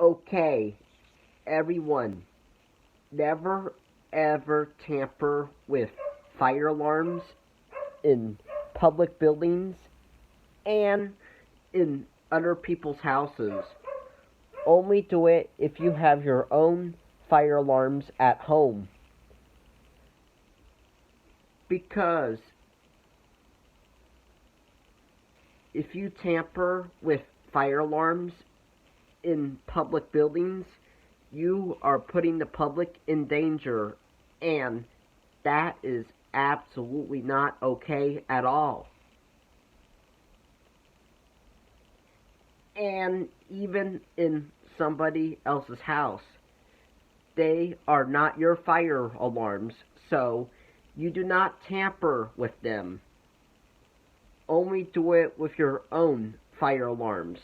Okay, everyone, never ever tamper with fire alarms in public buildings and in other people's houses. Only do it if you have your own fire alarms at home. Because if you tamper with fire alarms in public buildings, you are putting the public in danger, and that is absolutely not okay at all. And even in somebody else's house, they are not your fire alarms, so you do not tamper with them. Only do it with your own fire alarms.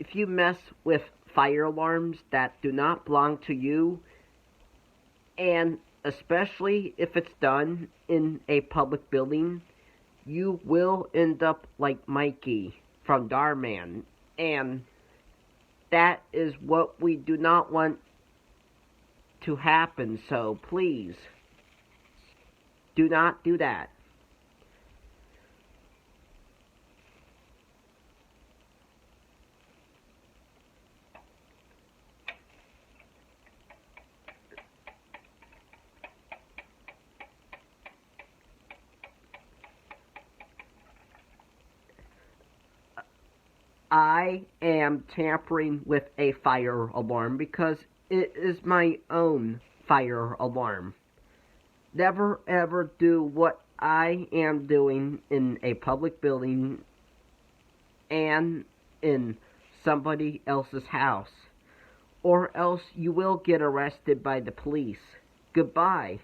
If you mess with fire alarms that do not belong to you, and especially if it's done in a public building, you will end up like Mikey from Darman, and that is what we do not want to happen, so please, do not do that. I am tampering with a fire alarm because it is my own fire alarm. Never ever do what I am doing in a public building and in somebody else's house, or else you will get arrested by the police. Goodbye.